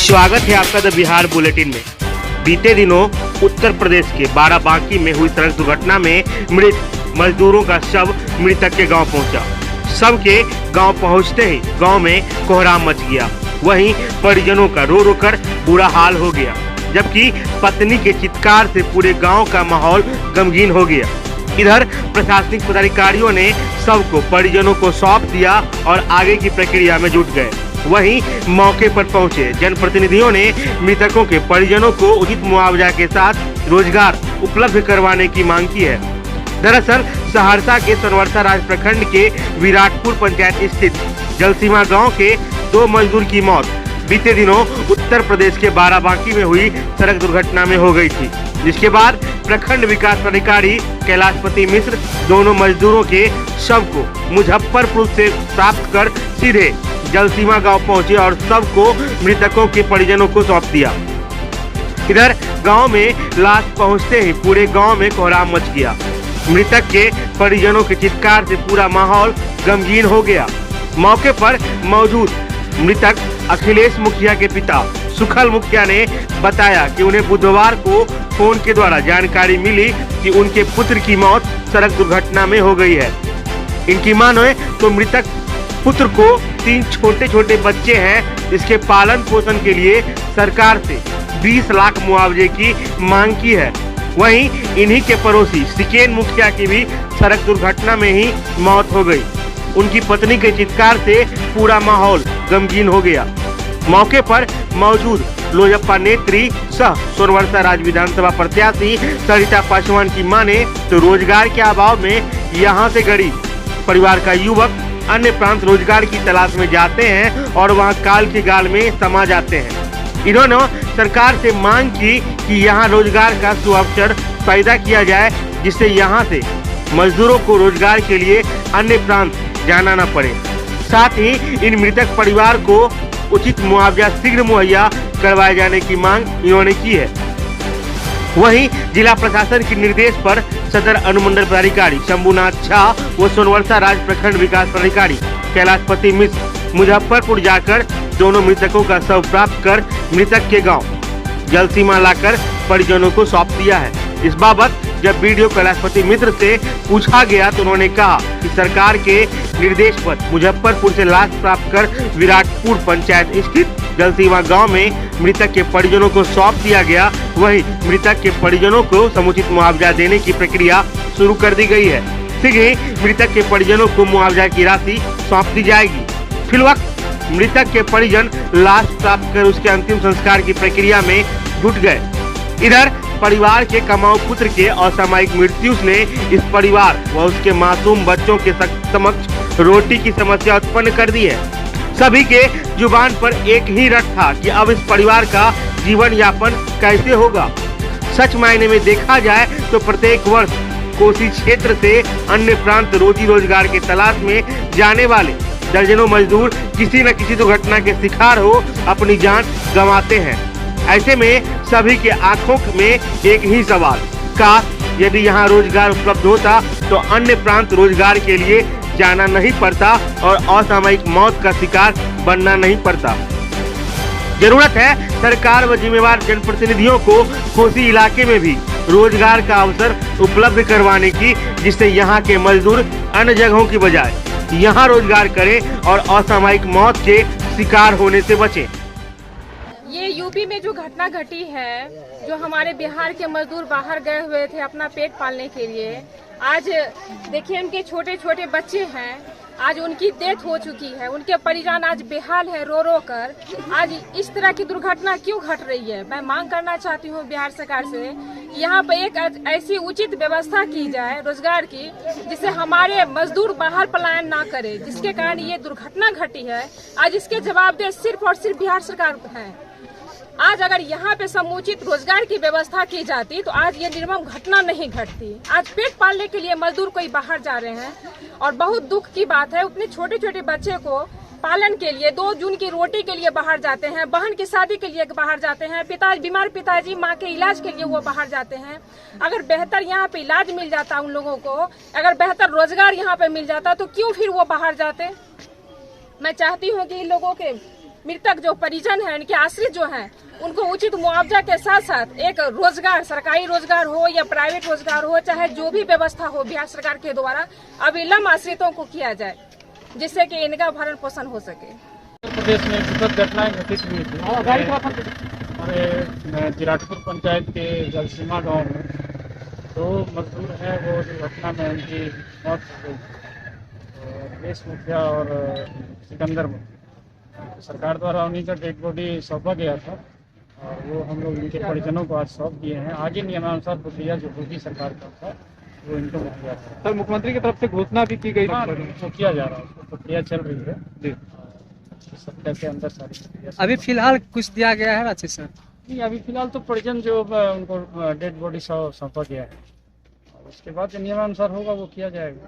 स्वागत है आपका द बिहार बुलेटिन में। बीते दिनों उत्तर प्रदेश के बाराबांकी में हुई सड़क दुर्घटना में मृत मजदूरों का शव मृतक के गांव पहुंचा। शव के गांव पहुंचते ही गांव में कोहराम मच गया। वहीं परिजनों का रो रो कर बुरा हाल हो गया, जबकि पत्नी के चित्कार से पूरे गांव का माहौल गमगीन हो गया। इधर प्रशासनिक पदाधिकारियों ने शव को परिजनों को सौंप दिया और आगे की प्रक्रिया में जुट गए। वहीं मौके पर पहुंचे जनप्रतिनिधियों ने मृतकों के परिजनों को उचित मुआवजा के साथ रोजगार उपलब्ध करवाने की मांग की है। दरअसल सहरसा के सोनवर्षा राज प्रखंड के विराटपुर पंचायत स्थित जलसीमा गांव के 2 मजदूर की मौत बीते दिनों उत्तर प्रदेश के बाराबांकी में हुई सड़क दुर्घटना में हो गई थी, जिसके बाद प्रखंड विकास अधिकारी कैलाशपति मिश्र दोनों मजदूरों के शव को मुजफ्फरपुर से प्राप्त कर सीधे जलसीमा गांव पहुंचे और शव को मृतकों के परिजनों को सौंप दिया। इधर गांव में लाश पहुंचते ही पूरे गांव में कोहराम मच गया। मृतक के परिजनों के चित्कार से पूरा माहौल गमगीन हो गया। मौके पर मौजूद मृतक अखिलेश मुखिया के पिता सुखल मुखिया ने बताया कि उन्हें बुधवार को फोन के द्वारा जानकारी मिली कि उनके पुत्र की मौत सड़क दुर्घटना में हो गई है। इनकी माने तो मृतक पुत्र को 3 छोटे छोटे बच्चे हैं, जिसके पालन पोषण के लिए सरकार से 20 लाख मुआवजे की मांग की है। वहीं इन्हीं के पड़ोसी सिकेन मुखिया की भी सड़क दुर्घटना में ही मौत हो गई। उनकी पत्नी के चित्कार से पूरा माहौल गमगीन हो गया। मौके पर मौजूद लोजप्पा नेत्री सह सोनवर्षा राज विधानसभा प्रत्याशी सरिता पासवान की माने तो रोजगार के अभाव में यहां से गरीब परिवार का युवक अन्य प्रांत रोजगार की तलाश में जाते हैं और वहां काल के गाल में समा जाते हैं। इन्होंने सरकार से मांग की कि यहां रोजगार का सुअवसर पैदा किया जाए, जिससे यहां से मजदूरों को रोजगार के लिए अन्य प्रांत जाना न पड़े। साथ ही इन मृतक परिवार को उचित मुआवजा शीघ्र मुहैया करवाए जाने की मांग इन्होंने की है। वहीं जिला प्रशासन के निर्देश पर सदर अनुमंडल पदाधिकारी शंभुनाथ झा व सोनवर्षा राज प्रखंड विकास पदाधिकारी कैलाशपति मिश्र मुजफ्फरपुर जाकर दोनों मृतकों का शव प्राप्त कर मृतक के गांव जलसीमा लाकर परिजनों को सौंप दिया है। इस बाबत जब वीडियो कैलाशपति मिश्र से पूछा गया तो उन्होंने कहा कि सरकार के निर्देश पर मुजफ्फरपुर से लाश प्राप्त कर विराटपुर पंचायत स्थित जलसीमा गांव में मृतक के परिजनों को सौंप दिया गया। वहीं मृतक के परिजनों को समुचित मुआवजा देने की प्रक्रिया शुरू कर दी गई है। शीघ्र ही मृतक के परिजनों को मुआवजा की राशि सौंप दी जाएगी। फिलवक्त मृतक के परिजन लाश प्राप्त कर उसके अंतिम संस्कार की प्रक्रिया में जुट गए। इधर परिवार के कमाऊ पुत्र के असामयिक मृत्यु ने इस परिवार व उसके मासूम बच्चों के समक्ष रोटी की समस्या उत्पन्न कर दी है। सभी के जुबान पर एक ही रट था कि अब इस परिवार का जीवन यापन कैसे होगा। सच मायने में देखा जाए तो प्रत्येक वर्ष कोसी क्षेत्र से अन्य प्रांत रोजी रोजगार के तलाश में जाने वाले दर्जनों मजदूर किसी न किसी दुर्घटना के शिकार हो अपनी जान गंवाते हैं। ऐसे में सभी के आंखों में एक ही सवाल, काश यदि यहाँ रोजगार उपलब्ध होता तो अन्य प्रांत रोजगार के लिए जाना नहीं पड़ता और असामयिक मौत का शिकार बनना नहीं पड़ता। जरूरत है सरकार व जिम्मेवार जनप्रतिनिधियों को कोसी इलाके में भी रोजगार का अवसर उपलब्ध करवाने की, जिससे यहाँ के मजदूर अन्य जगहों की बजाय यहाँ रोजगार करें और असामयिक मौत के शिकार होने से बचें। ये यूपी में जो घटना घटी है, जो हमारे बिहार के मजदूर बाहर गए हुए थे अपना पेट पालने के लिए, आज देखिए उनके छोटे छोटे बच्चे हैं, आज उनकी डेथ हो चुकी है। उनके परिजन आज बेहाल है रो रो कर। आज इस तरह की दुर्घटना क्यों घट रही है? मैं मांग करना चाहती हूँ बिहार सरकार से, यहाँ पे एक ऐसी उचित व्यवस्था की जाए रोजगार की, जिससे हमारे मजदूर बाहर पलायन ना करे, जिसके कारण ये दुर्घटना घटी है। आज इसके जवाबदेह सिर्फ और सिर्फ बिहार सरकार है। आज अगर यहाँ पे समुचित रोजगार की व्यवस्था की जाती तो आज ये निर्मम घटना नहीं घटती। आज पेट पालने के लिए मजदूर कोई बाहर जा रहे हैं और बहुत दुख की बात है, उतने छोटे छोटे बच्चे को पालन के लिए 2 जून की रोटी के लिए बाहर जाते हैं, बहन की शादी के लिए बाहर जाते हैं, बीमार पिताजी माँ के इलाज के लिए वो बाहर जाते हैं। अगर बेहतर यहाँ पे इलाज मिल जाता उन लोगों को, अगर बेहतर रोजगार यहाँ पे मिल जाता तो क्यों फिर वो बाहर जाते। मैं चाहती हूँ कि इन लोगों के मृतक जो परिजन है, उनके आश्रित जो हैं, उनको उचित मुआवजा के साथ साथ एक रोजगार, सरकारी रोजगार हो या प्राइवेट रोजगार हो, चाहे जो भी व्यवस्था हो बिहार सरकार के द्वारा अविलंब आश्रितों को किया जाए, जिससे कि इनका भरण पोषण हो सके। उत्तर प्रदेश में दुखद घटनाएं घटित हुई थी हमारे जिराटपुर पंचायत के जलसीमा गांव में 2 मजदूर हैं, वो दुर्घटना में उनकी मौत हो गई। देश मुखिया और सिकंदर मुखिया, सरकार द्वारा उन्हीं का डेड बॉडी सौंपा गया था और वो हम लोग इनके परिजनों को आज सौंप दिए हैं। आगे नियमानुसार प्रक्रिया जो होगी सरकार का था वो इनको मुहैया है। सर, मुख्यमंत्री की तरफ से घोषणा भी की गई हाँ, थी। वो किया जा रहा है, उसको प्रक्रिया चल रही है जी। सप्ताह के अंदर सारी प्रक्रिया। अभी फिलहाल कुछ दिया गया है राशि सर? नहीं, अभी फिलहाल तो परिजन जो उनको डेड बॉडी सौंपा गया है, और उसके बाद जो नियमानुसार होगा वो किया जाएगा।